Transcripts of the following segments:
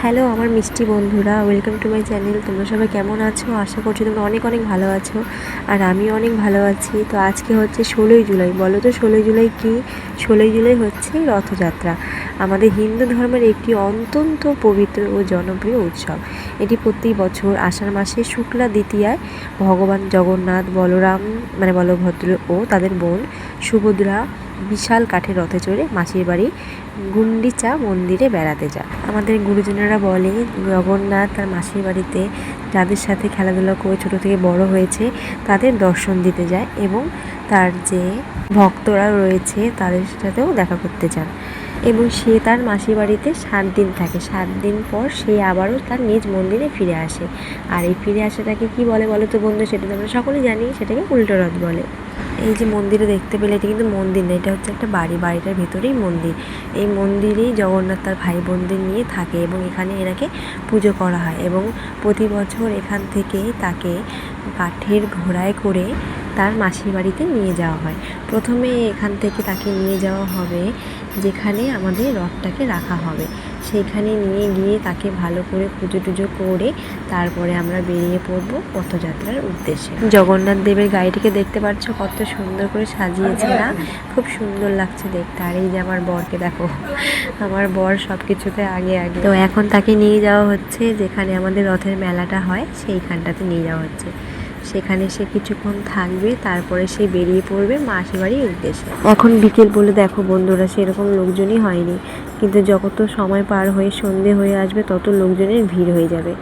Hello আমার মিষ্টি বন্ধুরা, ওয়েলকাম টু মাই চ্যানেল। তোমরা সবাই কেমন আছো? আশা করছি তোমরা অনেক অনেক ভালো আছো, আর আমিও অনেক ভালো আছি। তো আজকে হচ্ছে 16ই জুলাই। বলো তো 16ই জুলাই কী? 16ই জুলাই হচ্ছে রথযাত্রা, আমাদের হিন্দু ধর্মের একটি অত্যন্ত পবিত্র ও জনপ্রিয় উৎসব। এটি প্রতি বছর আষাঢ় মাসের শুক্লা দ্বিতীয়ায় ভগবান জগন্নাথ, বলভদ্র ও তাদের বোন সুভদ্রা বিশাল কাঠের রথে চড়ে মাসির বাড়ি গুন্ডিচা মন্দিরে বেড়াতে যায়। আমাদের গুরুজনেরা বলে জগন্নাথ তার মাসির বাড়িতে যাদের সাথে খেলাধুলা করে ছোটো থেকে বড় হয়েছে তাদের দর্শন দিতে যায়, এবং তার যে ভক্তরা রয়েছে তাদের সাথেও দেখা করতে যান, এবং সে তার মাসির বাড়িতে 7 দিন থাকে। 7 দিন পর সে আবারও তার নিজ মন্দিরে ফিরে আসে। আর এই ফিরে আসাটাকে কি বলে বলো তো বন্ধু? সেটা তো আমরা সকলেই জানি, সেটাকে উল্টো রথ বলে। এই যে মন্দিরে দেখতে পেলে, এটা কিন্তু মন্দির না, এটা হচ্ছে একটা বাড়িটার ভেতরেই মন্দির। এই মন্দিরেই জগন্নাথ তার ভাই বোনদের নিয়ে থাকে, এবং এখানে এনাকে পুজো করা হয়, এবং প্রতি বছর এখান থেকে তাকে কাঠের ঘোড়ায় করে তার মাসির বাড়িতে নিয়ে যাওয়া হয়। প্রথমে এখান থেকে তাকে নিয়ে যাওয়া হবে যেখানে আমাদের রথটাকে রাখা হবে, সেইখানে নিয়ে গিয়ে তাকে ভালো করে পুজো টুজো করে তারপরে আমরা বেরিয়ে পড়বো রথযাত্রার উদ্দেশ্যে। জগন্নাথ দেবের গাড়িটিকে দেখতে পাচ্ছ কত সুন্দর করে সাজিয়েছে না? খুব সুন্দর লাগছে দেখতে। আর এই যে আমার বরকে দেখো, আমার বর সব কিছুতে আগে আগে। তো এখন তাকে নিয়ে যাওয়া হচ্ছে যেখানে আমাদের রথের মেলাটা হয়, সেইখানটাতে নিয়ে যাওয়া হচ্ছে। সেখানে সে কিছুক্ষণ থাকবে, তারপরে সে বেরিয়ে পড়বে মাসির বাড়ির উদ্দেশ্যে। এখন বিকেল বলে দেখো বন্ধুরা, সেরকম লোকজনই হয়নি, কিন্তু যত সময় পার হয়ে সন্ধে হয়ে আসবে তত লোকজনের ভিড় হয়ে যাবে,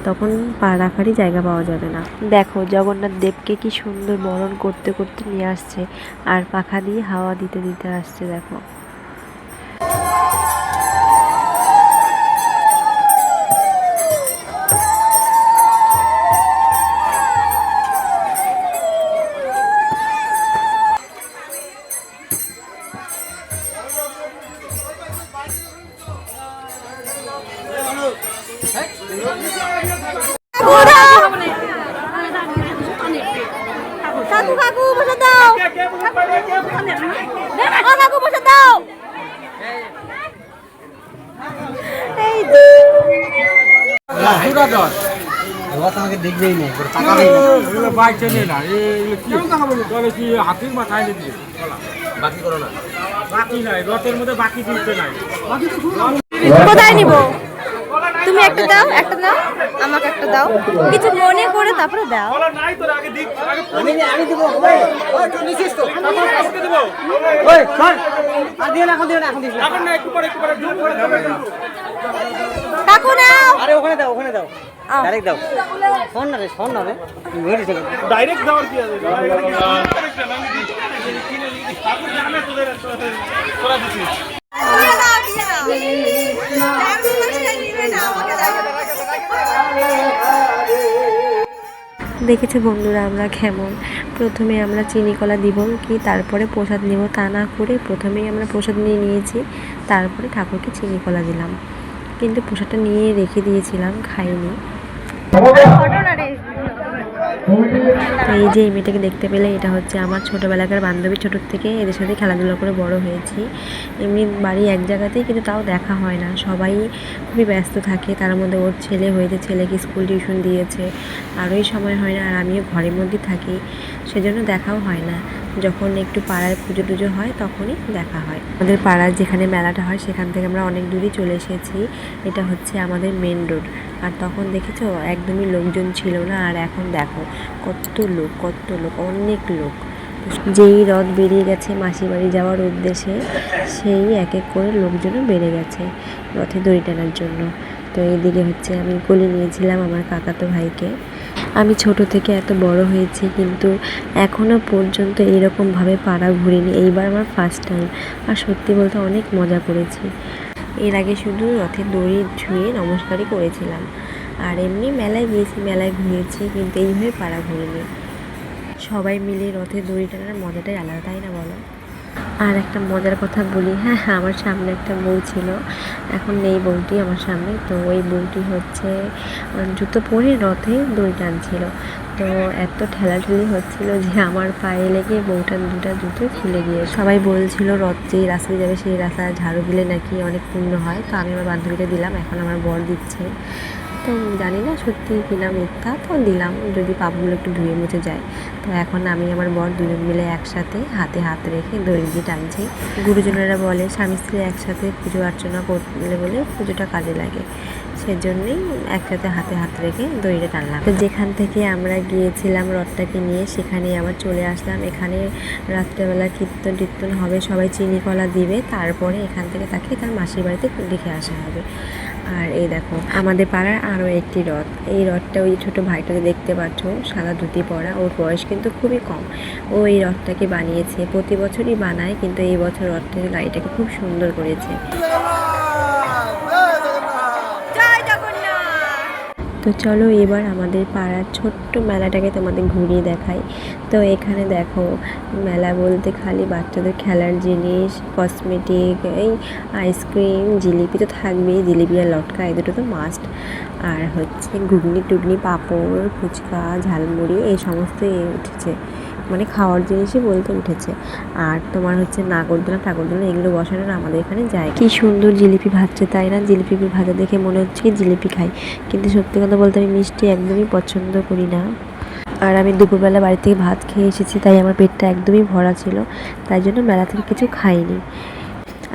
তখন পা রাখারই জায়গা পাওয়া যাবে না। দেখো জগন্নাথ দেবকে কি সুন্দর বরণ করতে করতে নিয়ে আসছে, আর পাখা দিয়ে হাওয়া দিতে দিতে আসছে। দেখো কাকু কাকু বসে দাও, ও কাকু বসে দাও। এই আমাকে দেখবেই না, বাইক চেনে না, কি হাতির মাথায় নিয়ে দিয়ে বাকি করো না, বাকি নাই রথের মধ্যে বাকি দিতে নাই। কোথায় নিব? তুমি একটা দাও, একটা দাও, আমাকে একটা দাও, কিছু মনে করে তারপরে দাও। নাই তোর আগে দিক, আমি দিব। ওই তুই নিছিস তো? দেব ওই শোন, আর দিও না, এখন দিও না, এখন দিস না। এখন না, একটু পরে কাকু নাও। আরে ওখানে দাও, ওখানে দাও, ডাইরেক্ট দাও। শোন না রে, শোন না রে, ভেরি সেকেন্ড ডাইরেক্ট দেওয়ার কি আছে? তোরা দিছিস দিয়ে দাও, দিয়ে দাও। নিবে না, আমাকে দাও। দেখেছো বন্ধুরা আমরা কেমন, প্রথমে আমরা চিনি কলা দিব কি তারপরে প্রসাদ নেব, তা না করে প্রথমেই আমরা প্রসাদ নিয়ে নিয়েছি, তারপরে ঠাকুরকে চিনি কলা দিলাম, কিন্তু প্রসাদটা নিয়ে রেখে দিয়েছিলাম, খাইনি। এই যে এই মেয়েটাকে দেখতে পেলে, এটা হচ্ছে আমার ছোটোবেলাকার বান্ধবী। ছোটোর থেকে এদের সাথে খেলাধুলা করে বড় হয়েছি। এমনি বাড়ি এক জায়গাতেই, কিন্তু তাও দেখা হয় না, সবাই খুবই ব্যস্ত থাকে। তার মধ্যে ওর ছেলে হয়েছে, ছেলেকে স্কুল টিউশন দিয়েছে, আরোই সময় হয় না, আর আমিও ঘরের মধ্যে থাকি, সেজন্য দেখাও হয় না। যখন একটু পাড়ায় পুজো টুজো হয় তখনই দেখা হয়। আমাদের পাড়ার যেখানে মেলাটা হয় সেখান থেকে আমরা অনেক দূরই চলে এসেছি। এটা হচ্ছে আমাদের মেন রোড। আর তখন দেখেছো একদমই লোকজন ছিল না, আর এখন দেখো কত লোক, অনেক লোক। যেই রথ বেরিয়ে গেছে মাসির বাড়ি যাওয়ার উদ্দেশ্যে, সেই এক এক করে লোকজনও বেড়ে গেছে রথে দড়ি টানার জন্য। তো এইদিকে হচ্ছে আমি কোলে নিয়েছিলাম আমার কাকাতো ভাইকে। আমি ছোট থেকে এত বড় হয়েছি, কিন্তু এখনও পর্যন্ত এইরকমভাবে পাড়া ঘুরিনি, এইবার আমার ফার্স্ট টাইম। আর সত্যি বলতে অনেক মজা করেছি। এর আগে শুধু রথের দড়ি ছুঁয়ে নমস্কারই করেছিলাম, আর এমনি মেলায় গিয়েছি, মেলায় ঘুরেছি, কিন্তু এইভাবে পাড়া ঘুরিনি। সবাই মিলে রথের দড়ি টানার মজাটাই আলাদা, তাই না বলো? আর একটা মজার কথা বলি, হ্যাঁ আমার সামনে একটা বউ ছিল, এখন নেই বউটি আমার সামনে। তো ওই বউটি হচ্ছে জুতো পরে রথে দড়ি টানছিল। তো এত ঠেলাঠেলি হচ্ছিল যে আমার পায়ে লেগে বউটার দুটা জুতো খুলে গিয়ে সবাই বলছিল রথ যেই রাস্তায় যাবে সেই রাস্তা ঝাড়ু দিলে নাকি অনেক পুণ্য হয়। তো আমি আমার বান্ধবীকে দিলাম, এখন আমার বর দিচ্ছে। তো জানি না সত্যি কিনা মিথ্যা, তো দিলাম যদি পাপগুলো একটু ধুয়ে মুছে যায়। তো এখন আমি আমার বর দুজন মিলে একসাথে হাতে হাত রেখে দড়ি দিয়ে টানছি। গুরুজনেরা বলে স্বামী স্ত্রী একসাথে পুজো অর্চনা করলে বলে পুজোটা কাজে লাগে, সেজন্যই একসাথে হাতে হাত রেখে দড়িটা টানলাম। তো যেখান থেকে আমরা গিয়েছিলাম রথটাকে নিয়ে সেখানেই আবার চলে আসলাম। এখানে রাত্রেবেলা কীর্তন টীর্তন হবে, সবাই চিনি কলা দিবে, তারপরে এখান থেকে তাকে তার মাসির বাড়িতে রেখে আসা হবে। আর এই দেখো আমাদের পাড়ার আরও একটি রথ, এই রথটা ওই ছোটো ভাইটাকে দেখতে পাচ্ছ সাদা ধুতি পরা, ওর বয়স কিন্তু খুবই কম। ও এই রথটাকে বানিয়েছে, প্রতি বছরই বানায়, কিন্তু এই বছর রথটাকে গাড়িটাকে খুব সুন্দর করেছে। জয় জগন্নাথ। তো চলো এবার আমাদের পাড়ার ছোট্ট মেলাটাকে তোমাদের ঘুরিয়ে দেখাই। তো এখানে দেখো মেলা বলতে খালি বাচ্চাদের খেলার জিনিস, কসমেটিক, এই আইসক্রিম, জিলিপি তো থাকবেই, জিলিপি আর লটকা এই দুটো তো মাস্ট। আর হচ্ছে ঘুগনি টুগনি, পাঁপড়, ফুচকা, ঝালমুড়ি এই সমস্ত উঠেছে, মানে খাওয়ার জিনিসই বলতে উঠেছে। আর তোমার হচ্ছে নাগরদোলা টাগরদোলা এগুলো বসানোর আমাদের এখানে যায়। কি সুন্দর জিলিপি ভাজছে তাই না? জিলিপি ভাজা দেখে মনে হচ্ছে কি জিলিপি খাই, কিন্তু সত্যি কথা বলতে আমি মিষ্টি একদমই পছন্দ করি না। আর আমি দুপুরবেলা বাড়ি থেকে ভাত খেয়ে এসেছি, তাই আমার পেটটা একদমই ভরা ছিল, তাই জন্য মেলা থেকে কিছু খাইনি।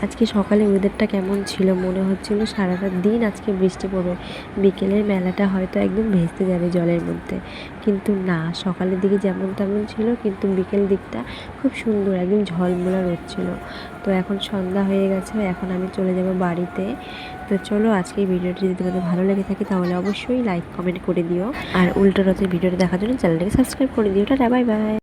আজকে সকালে ওয়েদারটা কেমন ছিল, মনে হচ্ছিল সারাটা দিন আজকে বৃষ্টি পড়বে, বিকেলের মেলাটা হয়তো একদম ভেস্তে যাবে জলের মধ্যে, কিন্তু না, সকালের দিকে যেমন তেমন ছিল, কিন্তু বিকেল দিকটা খুব সুন্দর একদম ঝলমলা রোদ ছিল। তো এখন সন্ধ্যা হয়ে গেছে, এখন আমি চলে যাব বাড়িতে। তো চলো আজকে এই ভিডিওটি যদি তোমাদের ভালো লেগে থাকে তাহলে অবশ্যই লাইক কমেন্ট করে দিও, আর উল্টো রথের ভিডিওটা দেখার জন্য চ্যানেলটাকে সাবস্ক্রাইব করে দিও। Tata, bye bye.